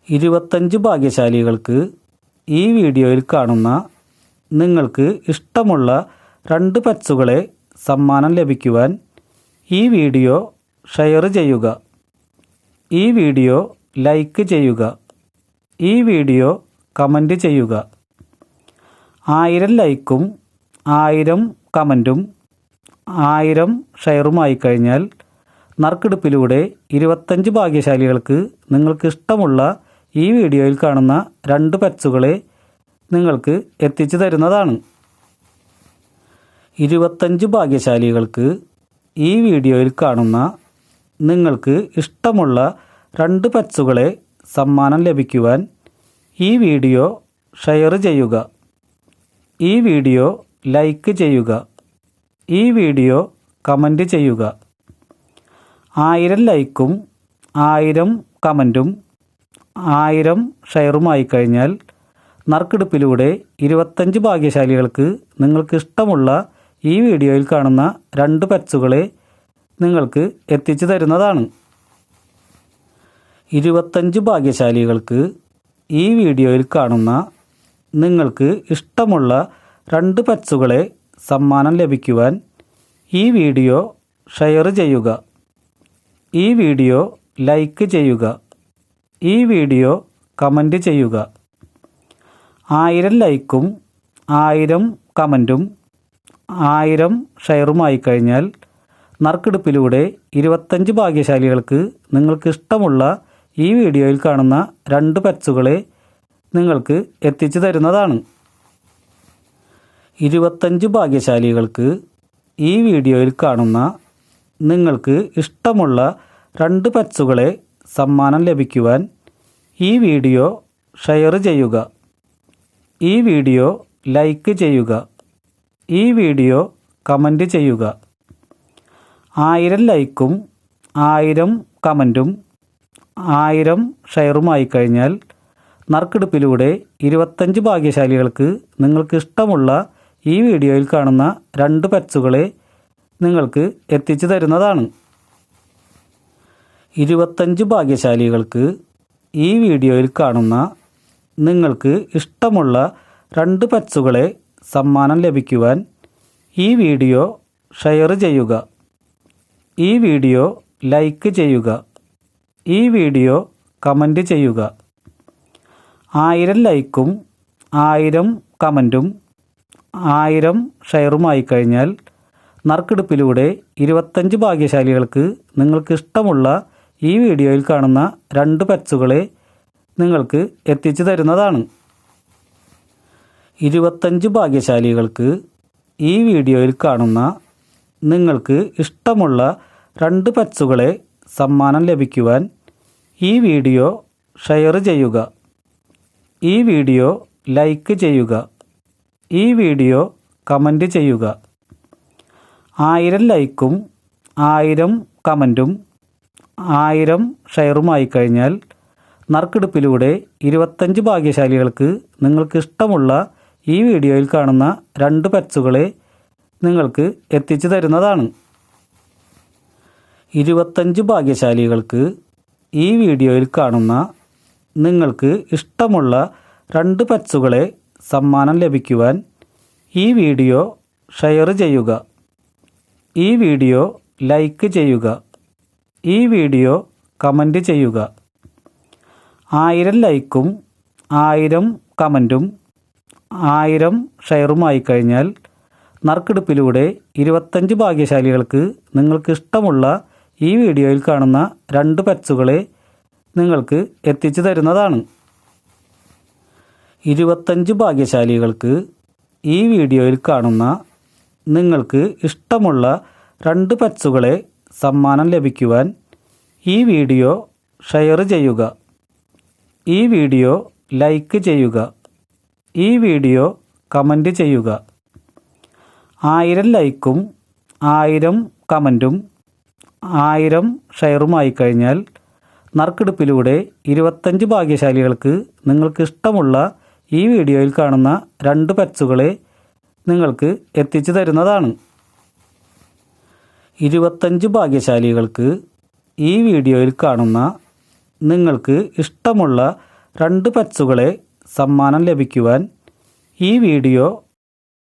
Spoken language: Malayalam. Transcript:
25 ഭാഗ്യശാലികൾക്ക് ഈ വീഡിയോയിൽ കാണുന്ന നിങ്ങൾക്ക് ഇഷ്ടമുള്ള 2 പെറ്റ്സുകളെ സമ്മാനം ലഭിക്കുവാൻ ഈ വീഡിയോ ഷെയർ ചെയ്യുക, ഈ വീഡിയോ ലൈക്ക് ചെയ്യുക, ഈ വീഡിയോ കമൻറ്റ് ചെയ്യുക. 1000 ലൈക്കും 1000 കമൻറ്റും 1000 ഷെയറുമായി കഴിഞ്ഞാൽ നറുക്കെടുപ്പിലൂടെ 25 ഭാഗ്യശാലികൾക്ക് നിങ്ങൾക്ക് ഇഷ്ടമുള്ള ഈ വീഡിയോയിൽ കാണുന്ന 2 പെറ്റ്സുകളെ നിങ്ങൾക്ക് എത്തിച്ചു തരുന്നതാണ്. 25 ഭാഗ്യശാലികൾക്ക് ഈ വീഡിയോയിൽ കാണുന്ന നിങ്ങൾക്ക് ഇഷ്ടമുള്ള 2 പെറ്റ്സുകളെ സമ്മാനം ലഭിക്കുവാൻ ഈ വീഡിയോ ഷെയർ ചെയ്യുക, ഈ വീഡിയോ ലൈക്ക് ചെയ്യുക, ഈ വീഡിയോ കമൻറ്റ് ചെയ്യുക. 1000 ലൈക്കും 1000 കമൻറ്റും 1000 ഷെയറുമായി കഴിഞ്ഞാൽ നറുക്കെടുപ്പിലൂടെ 25 ഭാഗ്യശാലികൾക്ക് നിങ്ങൾക്ക് ഇഷ്ടമുള്ള ഈ വീഡിയോയിൽ കാണുന്ന 2 പെറ്റ്സുകളെ നിങ്ങൾക്ക് എത്തിച്ചു തരുന്നതാണ്. 25 ഭാഗ്യശാലികൾക്ക് ഈ വീഡിയോയിൽ കാണുന്ന നിങ്ങൾക്ക് ഇഷ്ടമുള്ള 2 പെറ്റ്സുകളെ സമ്മാനം ലഭിക്കുവാൻ ഈ വീഡിയോ ഷെയർ ചെയ്യുക, ഈ വീഡിയോ ലൈക്ക് ചെയ്യുക, ഈ വീഡിയോ കമൻറ്റ് ചെയ്യുക. 1000 ലൈക്കും 1000 കമൻറ്റും 1000 ഷെയറുമായി കഴിഞ്ഞാൽ നറുക്കെടുപ്പിലൂടെ 25 ഭാഗ്യശാലികൾക്ക് നിങ്ങൾക്ക് ഇഷ്ടമുള്ള ഈ വീഡിയോയിൽ കാണുന്ന 2 പെറ്റ്സുകളെ നിങ്ങൾക്ക് എത്തിച്ചു തരുന്നതാണ്. 25 ഭാഗ്യശാലികൾക്ക് ഈ വീഡിയോയിൽ കാണുന്ന നിങ്ങൾക്ക് ഇഷ്ടമുള്ള 2 പെറ്റ്സുകളെ സമ്മാനം ലഭിക്കുവാൻ ഈ വീഡിയോ ഷെയർ ചെയ്യുക, ഈ വീഡിയോ ലൈക്ക് ചെയ്യുക, ഈ വീഡിയോ കമൻറ്റ് ചെയ്യുക. 1000 ലൈക്കും 1000 കമൻറ്റും 1000 ഷെയറുമായി കഴിഞ്ഞാൽ നറുക്കെടുപ്പിലൂടെ 25 ഭാഗ്യശാലികൾക്ക് നിങ്ങൾക്ക് ഇഷ്ടമുള്ള ഈ വീഡിയോയിൽ കാണുന്ന 2 പെറ്റ്സുകളെ നിങ്ങൾക്ക് എത്തിച്ചു തരുന്നതാണ്. 25 ഭാഗ്യശാലികൾക്ക് ഈ വീഡിയോയിൽ കാണുന്ന നിങ്ങൾക്ക് ഇഷ്ടമുള്ള 2 പെറ്റ്സുകളെ സമ്മാനം ലഭിക്കുവാൻ ഈ വീഡിയോ ഷെയർ ചെയ്യുക, ഈ വീഡിയോ ലൈക്ക് ചെയ്യുക, ഈ വീഡിയോ കമൻറ്റ് ചെയ്യുക. 1000 ലൈക്കും 1000 കമൻറ്റും 1000 ഷെയറുമായി കഴിഞ്ഞാൽ നറുക്കെടുപ്പിലൂടെ 25 ഭാഗ്യശാലികൾക്ക് നിങ്ങൾക്ക് ഇഷ്ടമുള്ള ഈ വീഡിയോയിൽ കാണുന്ന 2 പെറ്റ്സുകളെ നിങ്ങൾക്ക് എത്തിച്ചു തരുന്നതാണ്. 25 ഭാഗ്യശാലികൾക്ക് ഈ വീഡിയോയിൽ കാണുന്ന നിങ്ങൾക്ക് ഇഷ്ടമുള്ള 2 പെറ്റ്സുകളെ സമ്മാനം ലഭിക്കുവാൻ ഈ വീഡിയോ ഷെയർ ചെയ്യുക, ഈ വീഡിയോ ലൈക്ക് ചെയ്യുക, ഈ വീഡിയോ കമൻറ്റ് ചെയ്യുക. 1000 ലൈക്കും 1000 കമൻറ്റും 1000 ഷെയറുമായി കഴിഞ്ഞാൽ നറുക്കെടുപ്പിലൂടെ 25 ഭാഗ്യശാലികൾക്ക് നിങ്ങൾക്ക് ഇഷ്ടമുള്ള ഈ വീഡിയോയിൽ കാണുന്ന 2 പെറ്റ്സുകളെ നിങ്ങൾക്ക് എത്തിച്ചു തരുന്നതാണ്. 25 ഭാഗ്യശാലികൾക്ക് ഈ വീഡിയോയിൽ കാണുന്ന നിങ്ങൾക്ക് ഇഷ്ടമുള്ള 2 പെറ്റ്സുകളെ സമ്മാനം ലഭിക്കുവാൻ ഈ വീഡിയോ ഷെയർ ചെയ്യുക, ഈ വീഡിയോ ലൈക്ക് ചെയ്യുക, ഈ വീഡിയോ കമൻറ്റ് ചെയ്യുക. 1000 ലൈക്കും 1000 കമൻറ്റും 1000 ഷെയറുമായി കഴിഞ്ഞാൽ നറുക്കെടുപ്പിലൂടെ 25 ഭാഗ്യശാലികൾക്ക് നിങ്ങൾക്ക് ഇഷ്ടമുള്ള ഈ വീഡിയോയിൽ കാണുന്ന 2 പെറ്റ്സുകളെ നിങ്ങൾക്ക് എത്തിച്ചു തരുന്നതാണ്. 25 ഭാഗ്യശാലികൾക്ക് ഈ വീഡിയോയിൽ കാണുന്ന നിങ്ങൾക്ക് ഇഷ്ടമുള്ള 2 പെറ്റ്സുകളെ സമ്മാനം ലഭിക്കുവാൻ ഈ വീഡിയോ ഷെയർ ചെയ്യുക, ഈ വീഡിയോ ലൈക്ക് ചെയ്യുക, ഈ വീഡിയോ കമൻറ്റ് ചെയ്യുക. 1000 ലൈക്കും 1000 കമൻറ്റും 1000 ഷെയറുമായി കഴിഞ്ഞാൽ നറുക്കെടുപ്പിലൂടെ 25 ഭാഗ്യശാലികൾക്ക് നിങ്ങൾക്ക് ഇഷ്ടമുള്ള ഈ വീഡിയോയിൽ കാണുന്ന 2 പെറ്റ്സുകളെ നിങ്ങൾക്ക് എത്തിച്ചു തരുന്നതാണ്. 25 ഭാഗ്യശാലികൾക്ക് ഈ വീഡിയോയിൽ കാണുന്ന നിങ്ങൾക്ക് ഇഷ്ടമുള്ള 2 പറ്റ്സുകളെ സമ്മാനം ലഭിക്കുവാൻ ഈ വീഡിയോ